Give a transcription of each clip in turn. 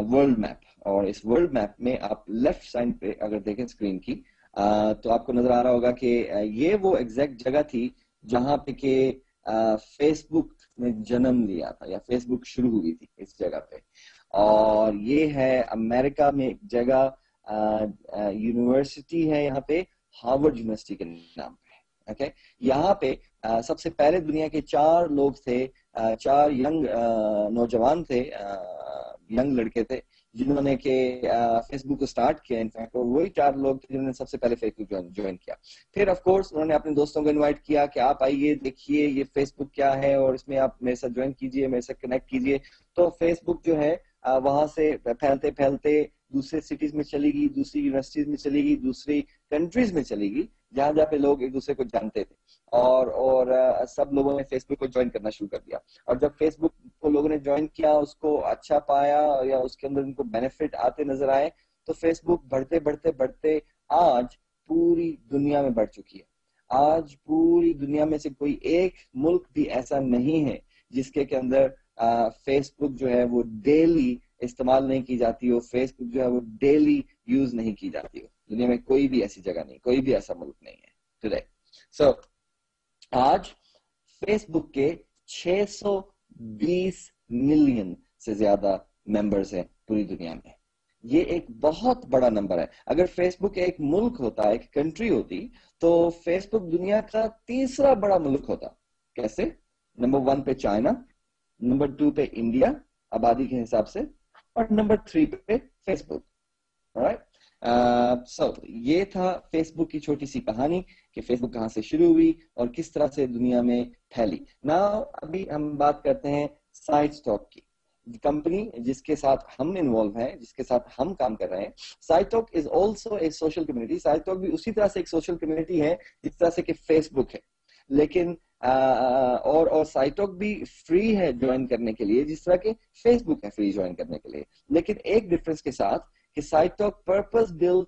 World map, और इस world map में आप लेफ्ट साइड पे अगर देखें स्क्रीन की तो आपको नजर आ रहा होगा कि ये वो एग्जैक्ट जगह थी जहां पे के फेसबुक ने जन्म लिया था या फेसबुक शुरू हुई थी इस जगह पे। और ये है अमेरिका में एक जगह, यूनिवर्सिटी है यहाँ पे, हार्वर्ड यूनिवर्सिटी के नाम पे। ओके, यहाँ पे सबसे पहले दुनिया के 4 लोग थे, 4 यंग नौजवान थे, यंग लड़के थे जिन्होंने के फेसबुक को स्टार्ट किया। इनफैक्ट और वही 4 लोग थे जिन्होंने सबसे पहले फेसबुक ज्वाइन किया। फिर ऑफ कोर्स उन्होंने अपने दोस्तों को इनवाइट किया कि आप आइए, देखिए ये फेसबुक क्या है और इसमें आप मेरे साथ ज्वाइन कीजिए, मेरे साथ कनेक्ट कीजिए। तो फेसबुक जो है वहां से फैलते फैलते दूसरे सिटीज में चली गई, दूसरी यूनिवर्सिटीज में चली गई, दूसरी कंट्रीज में चली गई, जहां जहाँ पे लोग एक दूसरे को जानते थे। और सब लोगों ने फेसबुक को ज्वाइन करना शुरू कर दिया। और जब फेसबुक को लोगों ने ज्वाइन किया, उसको अच्छा पाया या उसके अंदर उनको बेनिफिट आते नजर आए, तो फेसबुक बढ़ते बढ़ते बढ़ते आज पूरी दुनिया में बढ़ चुकी है। आज पूरी दुनिया में से कोई एक मुल्क भी ऐसा नहीं है जिसके के अंदर फेसबुक जो है वो डेली इस्तेमाल नहीं की जाती हो, फेसबुक जो है वो डेली यूज नहीं की जाती हो। दुनिया में कोई भी ऐसी जगह नहीं, कोई भी ऐसा मुल्क नहीं है टुडे। सो आज फेसबुक के 620 मिलियन से ज्यादा मेंबर्स हैं पूरी दुनिया में। ये एक बहुत बड़ा नंबर है। अगर फेसबुक एक मुल्क होता, एक कंट्री होती, तो फेसबुक दुनिया का तीसरा बड़ा मुल्क होता। कैसे? नंबर 1 पे चाइना, नंबर 2 पे इंडिया आबादी के हिसाब से, और नंबर 3 पे फेसबुक। राइट, सो ये था फेसबुक की छोटी सी कहानी कि फेसबुक कहां से शुरू हुई और किस तरह से दुनिया में फैली। नाउ अभी हम बात करते हैं साइटस्टॉक की, कंपनी जिसके साथ हम इन्वॉल्व हैं, जिसके साथ हम काम कर रहे हैं। साइटस्टॉक इज ऑल्सो एक सोशल कम्युनिटी। साइटस्टॉक भी उसी तरह से एक सोशल कम्युनिटी है जिस तरह से कि फेसबुक है, लेकिन और साइटस्टॉक भी फ्री है ज्वाइन करने के लिए, जिस तरह के फेसबुक है फ्री ज्वाइन करने के लिए। लेकिन एक डिफरेंस के साथ कि साइटस्टॉक पर्पस बिल्ड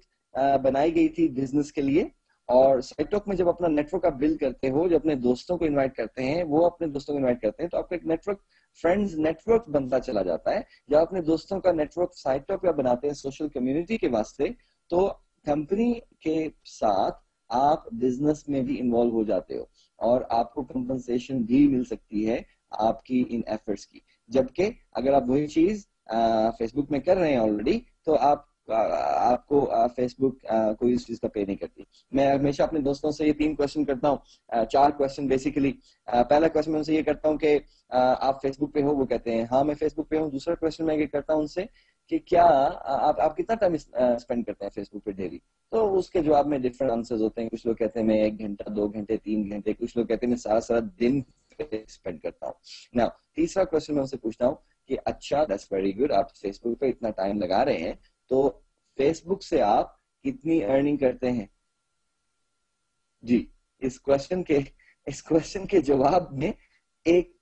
बनाई गई थी बिजनेस के लिए, और साइटस्टॉक में जब अपना नेटवर्क आप बिल्ड करते हो, जब अपने दोस्तों को इनवाइट करते हैं, वो अपने दोस्तों को इनवाइट करते हैं, तो आपका एक नेटवर्क, फ्रेंड्स नेटवर्क बनता चला जाता है। जब अपने दोस्तों का नेटवर्क साइटस्टॉक पे बनाते हैं सोशल कम्युनिटी के वास्ते, तो कंपनी के साथ आप बिजनेस में भी इन्वॉल्व हो जाते हो और आपको कंपनसेशन भी मिल सकती है आपकी इन एफर्ट्स की। जबकि अगर आप वही चीज फेसबुक में कर रहे हैं ऑलरेडी, तो आपको फेसबुक कोई इस चीज का पे नहीं करती। मैं हमेशा अपने दोस्तों से ये 3 क्वेश्चन करता हूँ, 4 क्वेश्चन बेसिकली। पहला क्वेश्चन मैं उनसे ये करता हूँ कि आप फेसबुक पे हो? वो कहते हैं हाँ मैं फेसबुक पे हूँ। दूसरा क्वेश्चन मैं ये करता हूँ उनसे कि क्या आप कितना टाइम स्पेंड करते हैं फेसबुक पे डेली? तो उसके जवाब में डिफरेंट आंसर्स होते हैं। कुछ लोग कहते हैं मैं 1 घंटा, 2 घंटे, 3 घंटे, कुछ लोग कहते हैं मैं सारा सारा दिन स्पेंड करता हूँ। नाउ तीसरा क्वेश्चन मैं उनसे पूछता हूँ कि अच्छा दैट्स वेरी गुड, आप फेसबुक पे इतना टाइम लगा रहे हैं, तो फेसबुक से आप कितनी अर्निंग करते हैं? जी, इस क्वेश्चन के जवाब में एक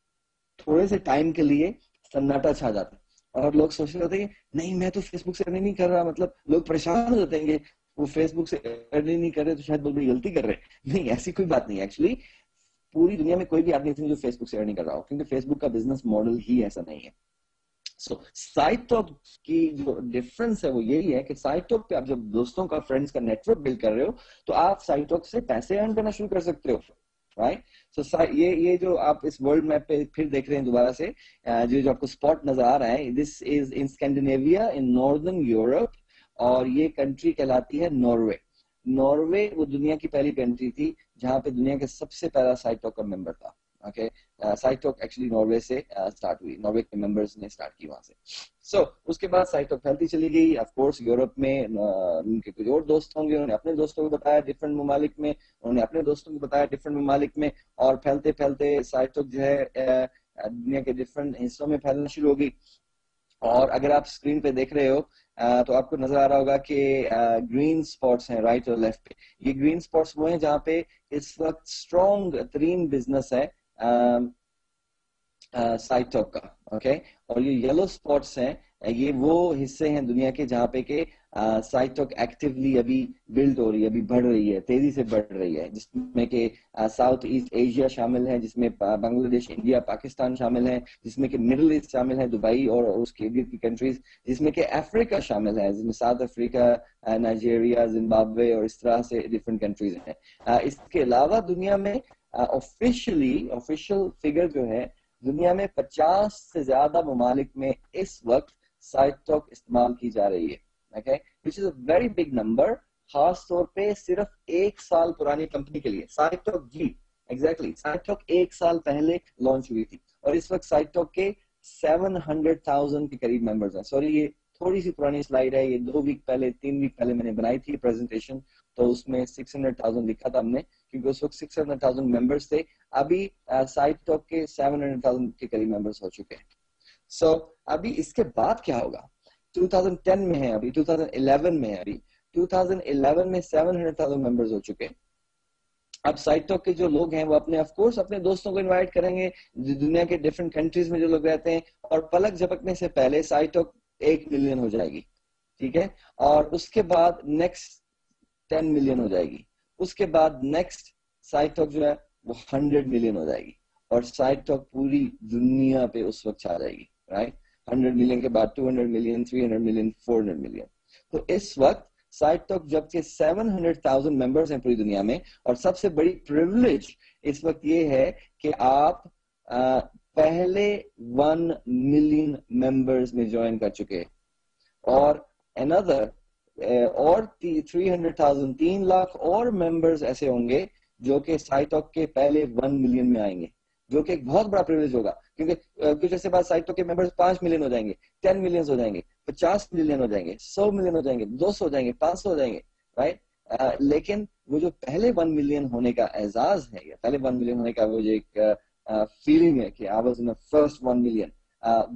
थोड़े से टाइम के लिए सन्नाटा छा जाता है और लोग सोच रहे होते हैं नहीं मैं तो फेसबुक से अर्निंग नहीं कर रहा। मतलब लोग परेशान हो जाते हैं कि वो फेसबुक से अर्निंग नहीं कर रहे तो शायद बहुत बड़ी गलती कर रहे हैं। नहीं, ऐसी कोई बात नहीं। एक्चुअली पूरी दुनिया में कोई भी आदमी नहीं जो फेसबुक से अर्निंग कर रहा हो, क्योंकि फेसबुक का बिजनेस मॉडल ही ऐसा नहीं है। सो साइटस्टॉक की जो डिफरेंस है वो यही है कि साइटस्टॉक पे आप जब दोस्तों का, फ्रेंड्स का नेटवर्क बिल्ड कर रहे हो, तो आप साइटस्टॉक से पैसे अर्न करना शुरू कर सकते हो। राइट, सो ये जो आप इस वर्ल्ड मैप पे फिर देख रहे हैं दोबारा से, जो आपको स्पॉट नजर आ रहा है, this is in Scandinavia in northern Europe, और ये कंट्री कहलाती है नॉर्वे। नॉर्वे वो दुनिया की पहली कंट्री थी जहां पे दुनिया का सबसे पहला साइटस्टॉक का मेंबर था। ओके, साइटस्टॉक एक्चुअली नॉर्वे से स्टार्ट हुई, नॉर्वे के मेंबर्स ने स्टार्ट की वहां से। सो उसके बाद साइटस्टॉक फैलती चली गई। ऑफ कोर्स यूरोप में उनके कुछ और दोस्त होंगे, उन्होंने अपने दोस्तों को बताया डिफरेंट ममालिक में, उन्होंने अपने दोस्तों को बताया डिफरेंट ममालिक में, और फैलते फैलते साइटस्टॉक जो है दुनिया के डिफरेंट हिस्सों में फैलना शुरू होगी। और अगर आप स्क्रीन पे देख रहे हो तो आपको नजर आ रहा होगा कि ग्रीन स्पॉट्स हैं राइट और लेफ्ट पे। ये ग्रीन स्पॉट्स वो हैं जहाँ पे इस वक्त स्ट्रॉन्ग तरीन बिजनेस है साइट टॉक का, ओके। और ये येलो स्पॉट्स हैं, ये वो हिस्से हैं दुनिया के जहाँ पे के साइट टॉक एक्टिवली अभी बिल्ड हो रही है, अभी बढ़ रही है, तेजी से बढ़ रही है, जिसमें के साउथ ईस्ट एशिया शामिल है, जिसमें बांग्लादेश, इंडिया, पाकिस्तान शामिल है, जिसमें कि मिडिल ईस्ट शामिल है, दुबई और उसके इर्द की कंट्रीज, जिसमें कि अफ्रीका शामिल है, जिसमें साउथ अफ्रीका, नाइजीरिया, जिम्बाब्वे और इस तरह से डिफरेंट कंट्रीज हैं। इसके अलावा दुनिया में ऑफिशियल फिगर जो है, दुनिया में 50 से ज्यादा ममालिक में इस वक्त साइट टॉक इस्तेमाल की जा रही है, okay, which is a very big number, खास तौर पे सिर्फ 1 साल पुरानी कंपनी के लिए। साइट टॉक जी एग्जैक्टली साइट टॉक 1 साल पहले लॉन्च हुई थी और इस वक्त साइट टॉक के 700,000 के करीब मेंबर्स हैं। सॉरी, ये थोड़ी सी पुरानी स्लाइड है, ये 2 वीक पहले 3 वीक पहले मैंने बनाई थी प्रेजेंटेशन, तो उसमें 600,000 लिखा था हमने, क्योंकि उस वक्त 600,000 मेंबर्स थे। अभी साइट टॉक के 700,000 के करीब मेंबर्स हो चुके हैं। सो अभी इसके बाद क्या होगा? 2010 में है, अभी 2011 में है, अभी 2011 में 700,000 मेंबर्स हो चुके हैं। अब साइट टॉक के जो लोग हैं वो अपने ऑफ कोर्स अपने दोस्तों को इनवाइट करेंगे, दुनिया के डिफरेंट कंट्रीज में जो लोग रहते हैं, और पलक झपकने से पहले साइट टॉक 1 मिलियन हो जाएगी, ठीक है। और उसके बाद नेक्स्ट 10 मिलियन हो जाएगी, उसके बाद नेक्स्ट साइट टॉक जो है वो 100 मिलियन हो जाएगी, और साइट टॉक पूरी दुनिया पे उस वक्त छा जाएगी, राइट। 100 मिलियन के बाद 200 मिलियन, 300 मिलियन, 400 मिलियन। तो इस वक्त साइट टॉक जबकि 700,000 मेंबर्स हैं पूरी दुनिया में, और सबसे बड़ी प्रिविलेज इस वक्त ये है कि आप पहले 1 मिलियन मेंबर्स में ज्वाइन कर चुके हैं, और अनदर और 300,000, 3 लाख और मेंबर्स ऐसे होंगे जो कि साइट टॉक के पहले 1 मिलियन में आएंगे, जो कि एक बहुत बड़ा प्रिविलेज होगा, क्योंकि कुछ ऐसे बाद साइट टॉक के मेंबर्स 5 मिलियन हो जाएंगे, 10 मिलियन हो जाएंगे, 50 मिलियन हो जाएंगे, 100 मिलियन हो जाएंगे, 200 हो जाएंगे, 500 हो जाएंगे, राइट। लेकिन वो जो पहले 1 मिलियन होने का एजाज है, या पहले 1 मिलियन होने का वो जो एक फीलिंग है कि I was in the first 1 million,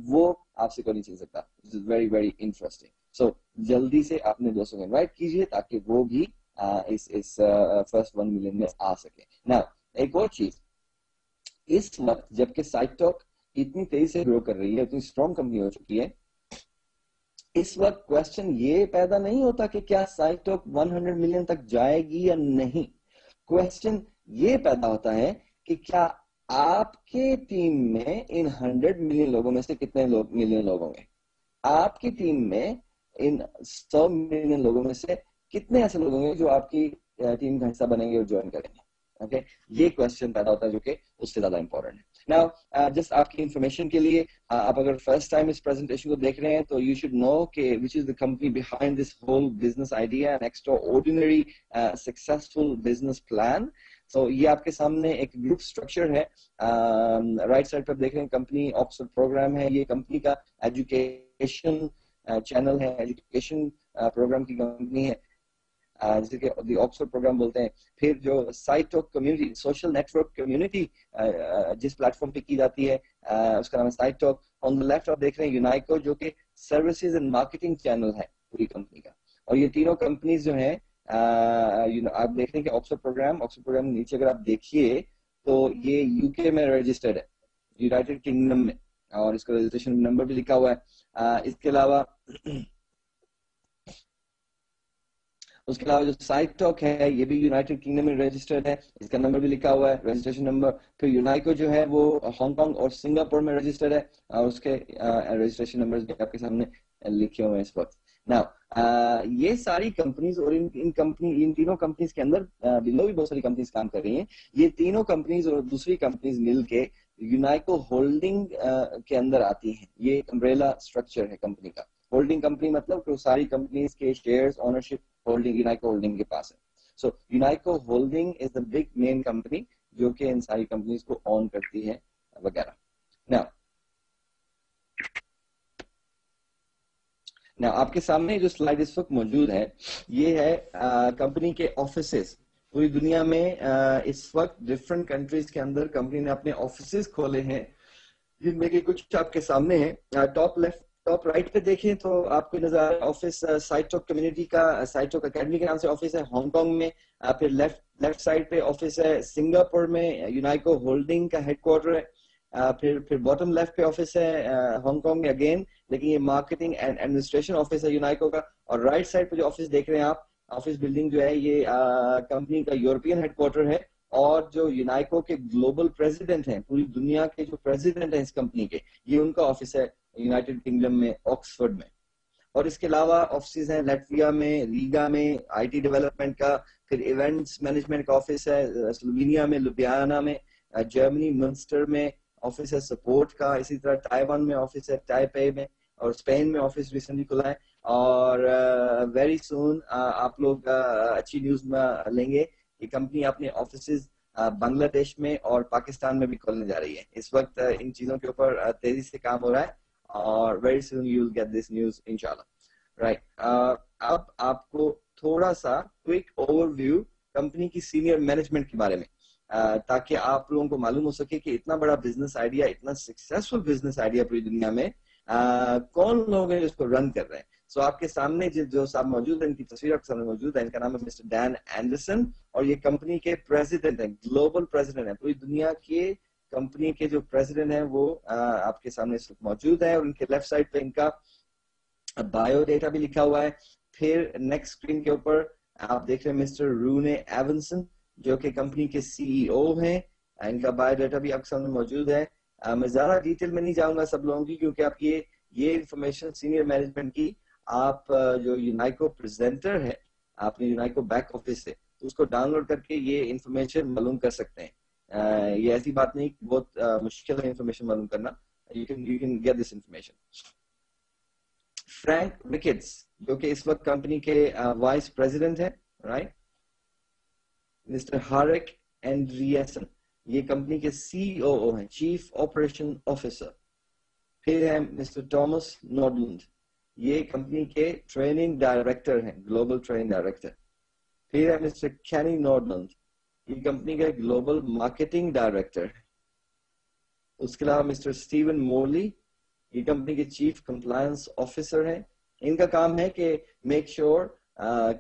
वो आपसे कोई नहीं छीन सकता। This is very very interesting. So जल्दी से अपने दोस्तों को इनवाइट कीजिए ताकि वो भी इस फर्स्ट 1 मिलियन में आ सके। नाउ एक और चीज, इस वक्त जबकि साइट टॉक इतनी तेजी से ग्रो कर रही है, इतनी स्ट्रॉन्ग कंपनी हो चुकी है, इस वक्त क्वेश्चन ये पैदा नहीं होता कि क्या साइट टॉक 100 मिलियन तक जाएगी या नहीं। क्वेश्चन ये पैदा होता है कि क्या आपके टीम में इन 100 मिलियन लोगों में से कितने मिलियन लोग होंगे, आपकी टीम में इन 100 मिलियन लोगों में से कितने ऐसे लोग होंगे जो आपकी टीम का हिस्सा बनेंगे और ज्वाइन करेंगे, ओके। ये क्वेश्चन पैदा होता है जो कि उससे ज्यादा इंपॉर्टेंट है। नाउ जस्ट आपकी इंफॉर्मेशन के लिए, आप अगर फर्स्ट टाइम इस प्रेजेंटेशन को देख रहे हैं तो यू शुड नो कि which is the company behind this whole business idea and extraordinary successful business plan. So ये आपके सामने एक ग्रुप स्ट्रक्चर है, राइट साइड पर देख रहे हैं कंपनी ऑक्सफोर्ड प्रोग्राम है, ये कंपनी का एजुकेशन चैनल है, एजुकेशन प्रोग्राम की कंपनी है, जिसे कि ऑक्सफोर्ड प्रोग्राम बोलते हैं। फिर जो site talk community, social network community जिस प्लेटफॉर्म पे की जाती है, उसका नाम है site talk. On the left आप देख रहे हैं यूनाइको, जो कि सर्विसेज एंड मार्केटिंग चैनल है पूरी कंपनी का। और ये तीनों कंपनीज जो है, आप देख रहे हैं कि ऑक्सफोर्ड प्रोग्राम नीचे अगर आप देखिए तो ये यूके में रजिस्टर्ड है, यूनाइटेड किंगडम में, और इसका रजिस्ट्रेशन नंबर भी लिखा हुआ है। इसके अलावा उसके अलावा जो साइट टॉक है ये भी यूनाइटेड किंगडम में रजिस्टर्ड है, इसका नंबर भी लिखा हुआ है, रजिस्ट्रेशन नंबर। फिर यूनाइको जो है वो हांगकांग और सिंगापुर में रजिस्टर्ड है, और उसके रजिस्ट्रेशन नंबर्स भी आपके सामने लिखे हुए हैं इस वक्त। नाउ ये सारी कंपनीज, और इन तीनों कंपनीज के अंदर बिलो भी बहुत सारी कंपनीज काम कर रही हैं। ये तीनों कंपनीज और दूसरी कंपनीज मिलके यूनाइको होल्डिंग के अंदर आती हैं। ये एक अम्ब्रेला स्ट्रक्चर है कंपनी का। होल्डिंग कंपनी मतलब कि सारी कंपनीज के शेयर्स ओनरशिप होल्डिंग यूनाइको होल्डिंग के पास है। सो यूनाइको holding is the big main company जो कि इन सारी कंपनीज को ऑन करती है वगैरह। नाउ आपके सामने जो स्लाइड इस वक्त मौजूद है, ये है कंपनी के ऑफिसेस पूरी दुनिया में। इस वक्त डिफरेंट कंट्रीज के अंदर कंपनी ने अपने ऑफिसेस खोले हैं, जिनमें कि कुछ आपके सामने है। टॉप राइट पे देखें तो आपको नजर ऑफिस साइट टॉक कम्युनिटी का, साइट टॉक अकेडमी के नाम से ऑफिस है हांगकांग में। फिर लेफ्ट साइड पे ऑफिस है सिंगापुर में, यूनाइको होल्डिंग का हेडक्वार्टर है। پھر باٹم لیفٹ پہ آفس ہے ہانگ کانگ میں اگین, لیکن یہ مارکیٹنگ اینڈ ایڈمنسٹریشن آفس ہے یونائکو کا. اور رائٹ سائڈ پہ جو آفس دیکھ رہے ہیں آپ, آفس بلڈنگ جو ہے یہ کمپنی کا یورپین ہیڈ کوارٹر ہے. اور جو یونائکو کے گلوبل پریزیڈنٹ ہیں, پوری دنیا کے جو پریزیڈنٹ ہیں اس کمپنی کے, یہ ان کا آفس ہے یونائٹڈ کنگڈم میں آکسفورڈ میں. اور اس کے علاوہ آفسز ہیں لیٹویا میں, ریگا میں آئی ٹی ڈیولپمنٹ کا, پھر ایونٹس مینجمنٹ کا آفس ہے سلوینیا میں, لوبیانا میں, جرمنی منسٹر میں آفس ہے سپورٹ کا, اسی طرح تائیوان میں آفس ہے تائپے میں, اور اسپین میں آفس ریسنٹلی کھلا ہے. اور ویری سون آپ لوگ اچھی نیوز لیں گے کہ کمپنی اپنے آفیسز بنگلہ دیش میں اور پاکستان میں بھی کھولنے جا رہی ہے. اس وقت ان چیزوں کے اوپر تیزی سے کام ہو رہا ہے, اور very soon you will get this news انشاءاللہ. رائٹ, اب آپ کو تھوڑا سا کوئک اوور ویو کمپنی کی سینئر مینجمنٹ کے بارے میں, تاکہ آپ لوگوں کو معلوم ہو سکے کہ اتنا بڑا بزنس آئیڈیا, اتنا سکسیسفل بزنس آئیڈیا پوری دنیا میں کون لوگ ہیں جو اس کو رن کر رہے ہیں. سو آپ کے سامنے جو صاحب موجود ہیں, ان کی تصویر آپ کے سامنے موجود ہے, ان کا نام ہے مسٹر ڈین اینڈرسن, اور یہ کمپنی کے پریزیڈنٹ ہیں, گلوبل پریزیڈنٹ ہیں, پوری دنیا کے کمپنی کے جو پریزیڈنٹ ہیں وہ آپ کے سامنے اس وقت موجود ہیں. اور ان کے لیفٹ سائڈ پہ ان کا بایو ڈیٹا بھی لکھا ہوا ہے. پھر نیکسٹ اسکرین کے اوپر آپ دیکھ رہے ہیں مسٹر رونے ایونسن, جو کہ کمپنی کے سی ای او ہیں. ان کا بایو ڈیٹا بھی آپ کے سامنے موجود ہے. میں زیادہ ڈیٹیل میں نہیں جاؤں گا سب لوگوں کی, کیونکہ آپ یہ انفارمیشن سینئر مینجمنٹ کی آپ جو یونائکو پریزنٹر ہے, آپ نے یونائکو بیک آفس سے, تو اس کو ڈاؤن لوڈ کر کے یہ انفارمیشن معلوم کر سکتے ہیں. یہ ایسی بات نہیں, بہت مشکل ہے انفارمیشن معلوم کرنا. you can get this information. Frank Ricketts, جو کہ اس وقت کمپنی کے وائس پریزیڈنٹ ہیں, رائٹ. مسٹر ہارک اینڈریسن, یہ کمپنی کے سی او او ہیں, چیف آپریشن آفیسر. پھر ہے مسٹر ٹامس نارڈلینڈ, یہ کمپنی کے ٹریننگ ڈائریکٹر ہیں, گلوبل ٹریننگ ڈائریکٹر. پھر ہے مسٹر کینی نارڈلینڈ, یہ کمپنی کا گلوبل مارکیٹنگ ڈائریکٹر ہے. اس کے علاوہ مسٹر اسٹیون مورلی, یہ کمپنی کے چیف کمپلائنس آفیسر ہیں. ان کا کام ہے کہ میک شیور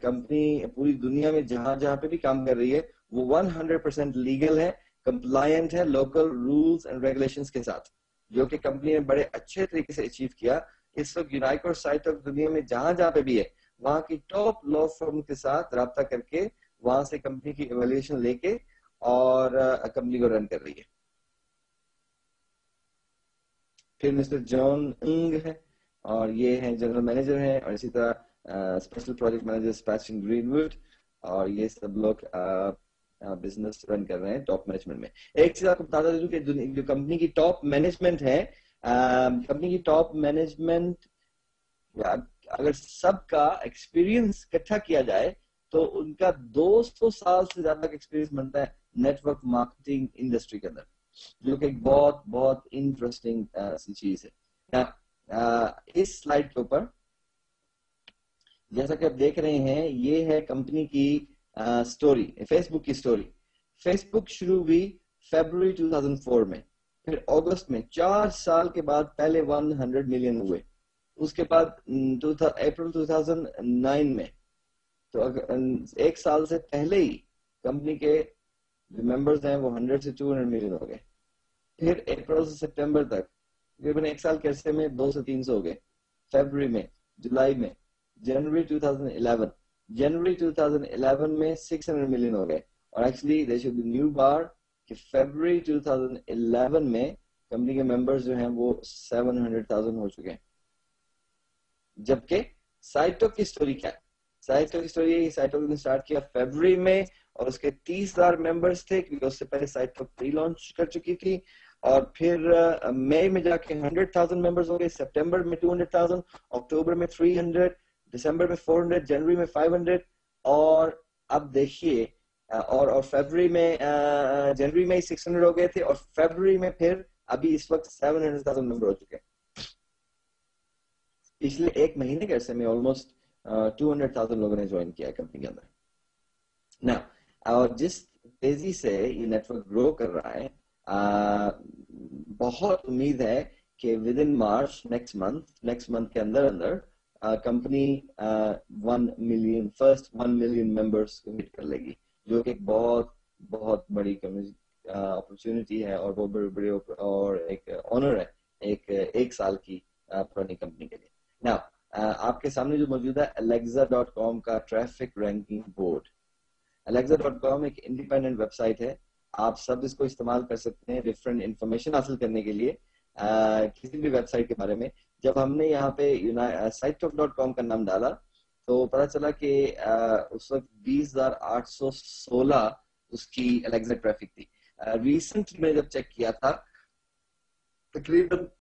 کمپنی پوری دنیا میں جہاں جہاں پہ بھی کام کر رہی ہے وہ 100% لیگل ہے, کمپلائنٹ ہے لوکل رولز اینڈ ریگولیشنز کے ساتھ, جو کہ کمپنی نے بڑے اچھے طریقے سے اچیو کیا. اس وقت یونائکو سائٹ آف دنیا میں جہاں جہاں پہ بھی ہے, وہاں کی ٹاپ لا فرم کے ساتھ رابطہ کر کے وہاں سے کمپنی کی ایویلویشن لے کے اور کمپنی کو رن کر رہی ہے. پھر مسٹر جان انگ ہے, اور یہ ہیں جنرل مینیجر ہیں, اور اسی طرح اسپیشل پروجیکٹ مینیجر سپیشن گرین ووڈ, اور یہ سب لوگ بزنس رن کر رہے ہیں ٹاپ مینجمنٹ میں. ایک چیز آپ کو بتا دوں کہ جو کمپنی کی ٹاپ مینجمنٹ ہے, کمپنی کی ٹاپ مینجمنٹ اگر سب کا ایکسپیرینس اکٹھا کیا جائے تو ان کا 200 سال سے زیادہ کا ایکسپیرینس بنتا ہے نیٹ ورک مارکیٹنگ انڈسٹری کے اندر, جو کہ ایک بہت بہت انٹرسٹنگ سی چیز ہے. اس سلائڈ کے اوپر جیسا کہ آپ دیکھ رہے ہیں, یہ ہے کمپنی کی سٹوری, فیس بک کی سٹوری. فیس بک شروع ہوئی فیبروری 2004 میں, پھر اگست میں 4 سال کے بعد پہلے 100 ملین ہوئے, اس کے بعد اپریل 2009 میں, تو ایک سال سے پہلے ہی کمپنی کے جو ممبرز ہیں وہ 100 سے 200 ملین ہو گئے. پھر اپریل سے سپٹمبر تک تقریباً ایک سال کے عرصے میں 200 سے 300 ہو گئے. فیبروری میں, جولائی میں, جنوری 2011 میں 600 ملین ہو گئے. اور ایکچولی دیر شوڈ بی نیو بار کہ فیبروری 2011 میں کمپنی کے ممبرز جو ہیں وہ 700,000 ہو چکے ہیں. جبکہ سائٹو کی سٹوری کیا ہے؟ سائٹو کی سٹوری, سائٹو نے سٹارٹ کیا فیبروری میں, اور اس کے 30,000 ممبرز تھے, کیونکہ اس سے پہلے سائٹو پری لانچ کر چکی تھی. اور پھر مئی میں جا کے 100,000 ممبرز ہو گئے, سپٹمبر میں 200,000, اکتوبر میں 300, دسمبر میں 400, جنوری میں 500, اور اب دیکھیے اور فیبروری میں جنوری میں 600 ہو گئے تھے, اور فیبروری میں پھر ابھی اس وقت 700,000 ممبر ہو چکے ہیں. پچھلے ایک مہینے کے عرصے میں آلموسٹ 200,000 لوگوں نے جوائن کیا ہے کمپنی کے اندر. نا اور جس تیزی سے یہ نیٹ ورک گرو کر رہا ہے, بہت امید ہے کہ with in March next month کے اندر کمپنی 1 ملین ممبرس کو ہٹ کر لے گی, جو کہ ایک بہت بہت بڑی اپرچونٹی ہے اور بہت بڑے بڑے اور ایک آنر ہے ایک سال کی پرانی کمپنی کے لیے. نا آپ کے سامنے جو موجود ہے Alexa.com کا ٹریفک رینکنگ بورڈ. Alexa.com ایک انڈیپینڈنٹ ویب سائٹ ہے. آپ سب اس کو استعمال کر سکتے ہیں ڈفرینٹ انفارمیشن حاصل کرنے کے لیے کسی بھی ویب سائٹ کے بارے میں. جب ہم نے یہاں پہ sitetalk.com کا نام ڈالا تو پتا چلا کہ اس وقت 20,816 اس کی Alexa ٹریفک تھی. ریسنٹلی میں جب چیک کیا تھا تقریباً